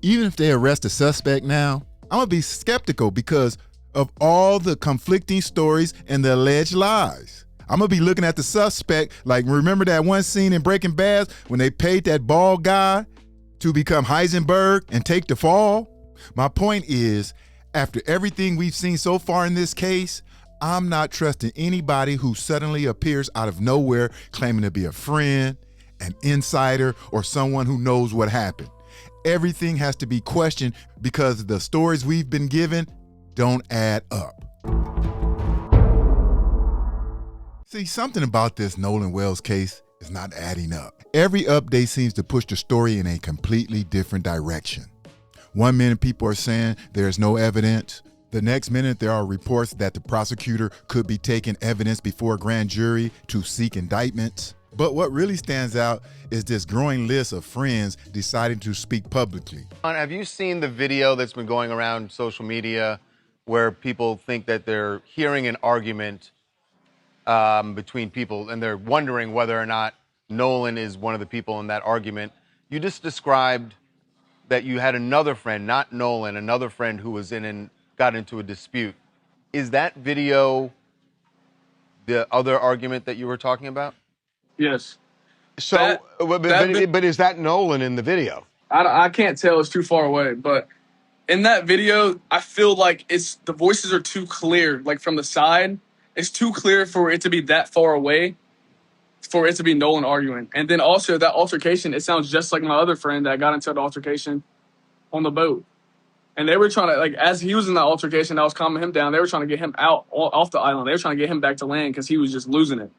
Even if they arrest a suspect now, I'm gonna be skeptical because of all the conflicting stories and the alleged lies. I'm gonna be looking at the suspect like, remember that one scene in Breaking Bad when they paid that bald guy to become Heisenberg and take the fall? My point is, after everything we've seen so far in this case, I'm not trusting anybody who suddenly appears out of nowhere claiming to be a friend, an insider, or someone who knows what happened. Everything has to be questioned because the stories we've been given don't add up. See, something about this Nolan Wells case is not adding up. Every update seems to push the story in a completely different direction. One minute people are saying there's no evidence. The next minute there are reports that the prosecutor could be taking evidence before a grand jury to seek indictments. But what really stands out is this growing list of friends deciding to speak publicly. Have you seen the video that's been going around social media where people think that they're hearing an argument between people and they're wondering whether or not Nolan is one of the people in that argument? You just described that you had another friend, not Nolan, another friend who was in and got into a dispute. Is that video the other argument that you were talking about? Yes. So, but is that Nolan in the video? I can't tell. It's too far away. But in that video, I feel like the voices are too clear. Like from the side, it's too clear for it to be that far away, for it to be Nolan arguing. And then also that altercation, it sounds just like my other friend that got into the altercation on the boat. And they were trying to, like, as he was in that altercation, I was calming him down. They were trying to get him out off the island. They were trying to get him back to land because he was just losing it.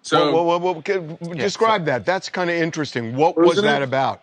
So describe that. That's kind of interesting. What was that about?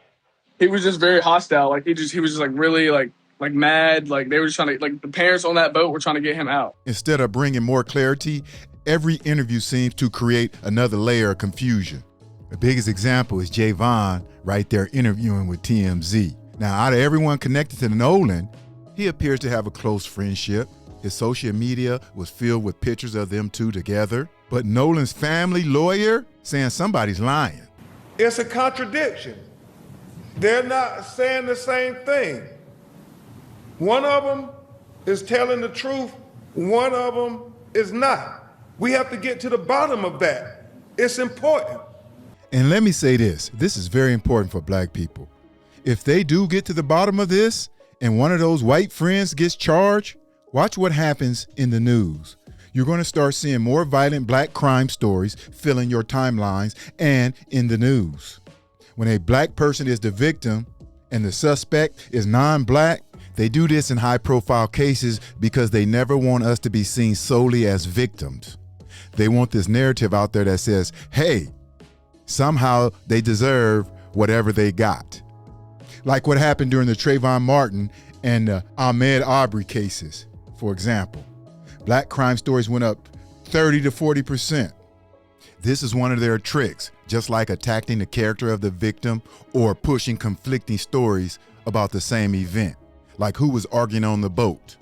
He was just very hostile. Like he was just like really like mad. Like they were just trying to, like the parents on that boat were trying to get him out. Instead of bringing more clarity, every interview seems to create another layer of confusion. The biggest example is Javon right there interviewing with TMZ. Now, out of everyone connected to Nolan, he appears to have a close friendship. His social media was filled with pictures of them two together. But Nolan's family lawyer saying somebody's lying. It's a contradiction. They're not saying the same thing. One of them is telling the truth. One of them is not. We have to get to the bottom of that. It's important. And let me say this is very important for Black people. If they do get to the bottom of this and one of those white friends gets charged, watch what happens in the news. You're going to start seeing more violent Black crime stories filling your timelines and in the news. When a Black person is the victim and the suspect is non-Black, they do this in high-profile cases because they never want us to be seen solely as victims. They want this narrative out there that says, hey, somehow they deserve whatever they got. Like what happened during the Trayvon Martin and the Ahmaud Arbery cases, for example. Black crime stories went up 30 to 40%. This is one of their tricks, just like attacking the character of the victim or pushing conflicting stories about the same event, like who was arguing on the boat.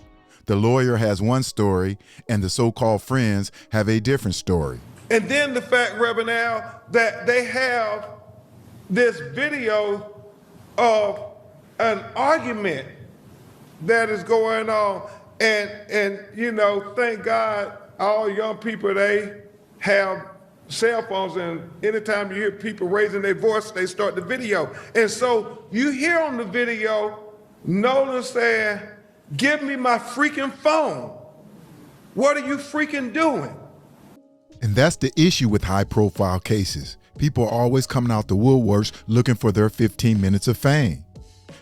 The lawyer has one story and the so-called friends have a different story. And then the fact, Reverend Al, that they have this video of an argument that is going on. And you know, thank God, all young people, they have cell phones, and anytime you hear people raising their voice, they start the video. And so you hear on the video, Nolan saying, give me my freaking phone. What are you freaking doing? And that's the issue with high-profile cases. People are always coming out the woodworks looking for their 15 minutes of fame.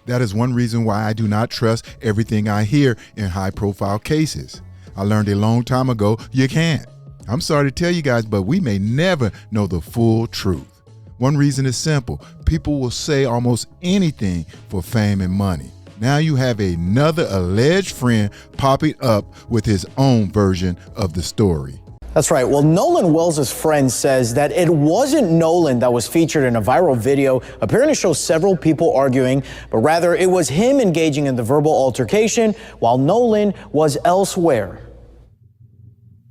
That is one reason why I do not trust everything I hear in high-profile cases. I learned a long time ago, you can't. I'm sorry to tell you guys, but we may never know the full truth. One reason is simple. People will say almost anything for fame and money. Now you have another alleged friend popping up with his own version of the story. That's right. Well, Nolan Wells' friend says that it wasn't Nolan that was featured in a viral video appearing to show several people arguing, but rather it was him engaging in the verbal altercation while Nolan was elsewhere.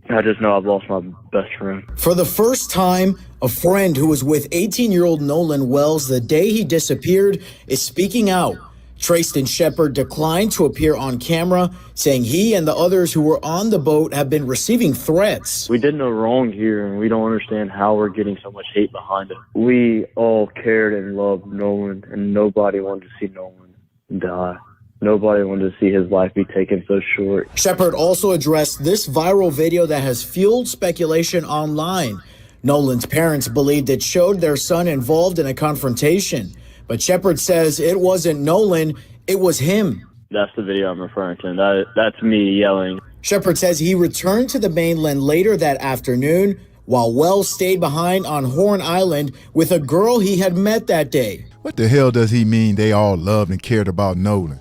I just know I've lost my best friend. For the first time, a friend who was with 18-year-old Nolan Wells the day he disappeared is speaking out, Trayston Shepard declined to appear on camera, saying he and the others who were on the boat have been receiving threats. We did no wrong here, and we don't understand how we're getting so much hate behind it. We all cared and loved Nolan, and nobody wanted to see Nolan die. Nobody wanted to see his life be taken so short. Shepard also addressed this viral video that has fueled speculation online. Nolan's parents believed it showed their son involved in a confrontation. But Shepard says it wasn't Nolan, it was him. That's the video I'm referring to. That's me yelling. Shepard says he returned to the mainland later that afternoon, while Wells stayed behind on Horn Island with a girl he had met that day. What the hell does he mean they all loved and cared about Nolan?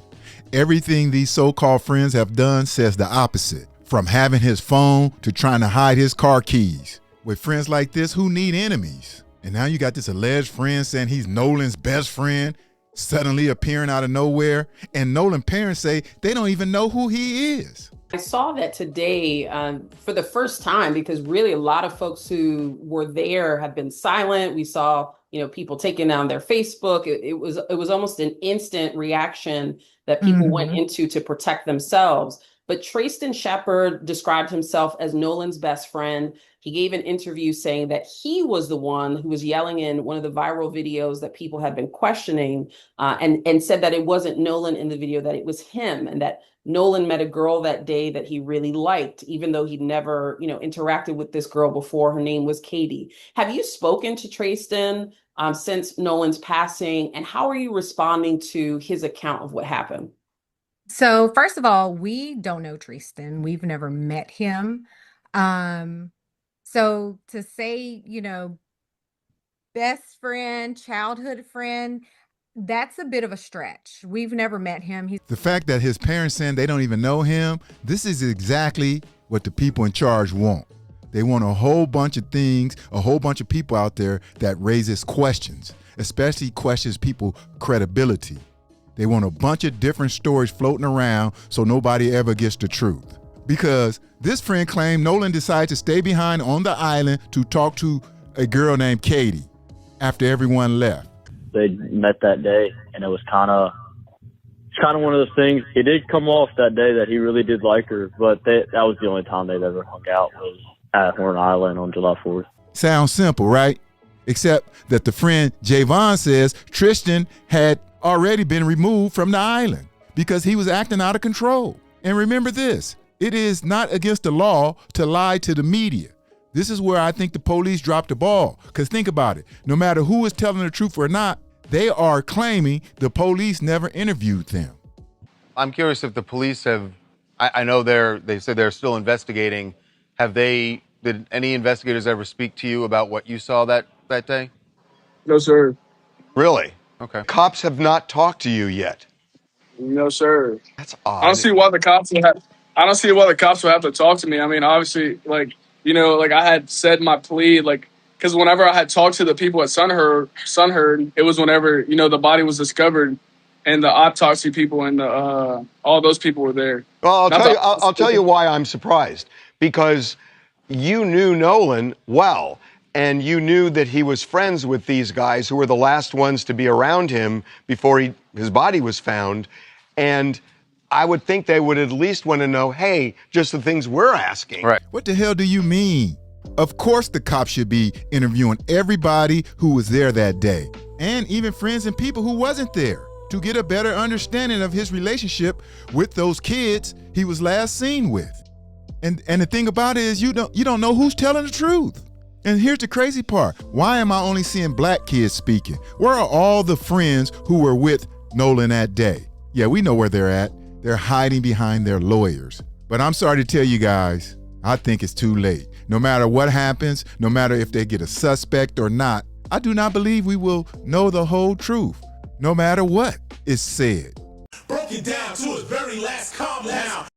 Everything these so-called friends have done says the opposite. From having his phone to trying to hide his car keys. With friends like this, who need enemies? And now you got this alleged friend saying he's Nolan's best friend, suddenly appearing out of nowhere. And Nolan's parents say they don't even know who he is. I saw that today for the first time, because really a lot of folks who were there have been silent. We saw, people taking down their Facebook. It was almost an instant reaction that people went into to protect themselves. But Trayston Shepard described himself as Nolan's best friend. He gave an interview saying that he was the one who was yelling in one of the viral videos that people had been questioning, and said that it wasn't Nolan in the video, that it was him, and that Nolan met a girl that day that he really liked, even though he'd never, interacted with this girl before. Her name was Katie. Have you spoken to Trayston since Nolan's passing, and how are you responding to his account of what happened? So first of all, we don't know Trayston. We've never met him. So to say, best friend, childhood friend, that's a bit of a stretch. We've never met him. The fact that his parents saying they don't even know him, this is exactly what the people in charge want. They want a whole bunch of things, a whole bunch of people out there that raises questions, especially questions people's credibility. They want a bunch of different stories floating around so nobody ever gets the truth. Because this friend claimed Nolan decided to stay behind on the island to talk to a girl named Katie after everyone left. They met that day, and it was kind of one of those things. It did come off that day that he really did like her, but that was the only time they'd ever hung out, was at Horn Island on July 4th. Sounds simple, right? Except that the friend Javon says Tristan had already been removed from the island because he was acting out of control. And remember this, it is not against the law to lie to the media. This is where I think the police dropped the ball. Because think about it, no matter who is telling the truth or not, they are claiming the police never interviewed them. I'm curious if the police have, I know they said they're still investigating. Did any investigators ever speak to you about what you saw that day? No, sir. Really? Okay. Cops have not talked to you yet. No, sir. That's odd. I don't see why the cops would have to talk to me. I mean, obviously, like I had said my plea, because whenever I had talked to the people at Sunheard, it was whenever, the body was discovered and the autopsy people and all those people were there. Well, I'll tell you why I'm surprised. Because you knew Nolan well, and you knew that he was friends with these guys who were the last ones to be around him before his body was found. And I would think they would at least want to know, hey, just the things we're asking. Right. What the hell do you mean? Of course the cops should be interviewing everybody who was there that day, and even friends and people who wasn't there, to get a better understanding of his relationship with those kids he was last seen with. And the thing about it is you don't know who's telling the truth. And here's the crazy part. Why am I only seeing black kids speaking? Where are all the friends who were with Nolan that day? Yeah, we know where they're at. They're hiding behind their lawyers. But I'm sorry to tell you guys, I think it's too late. No matter what happens, no matter if they get a suspect or not, I do not believe we will know the whole truth, no matter what is said. Broke it down to its very last compound.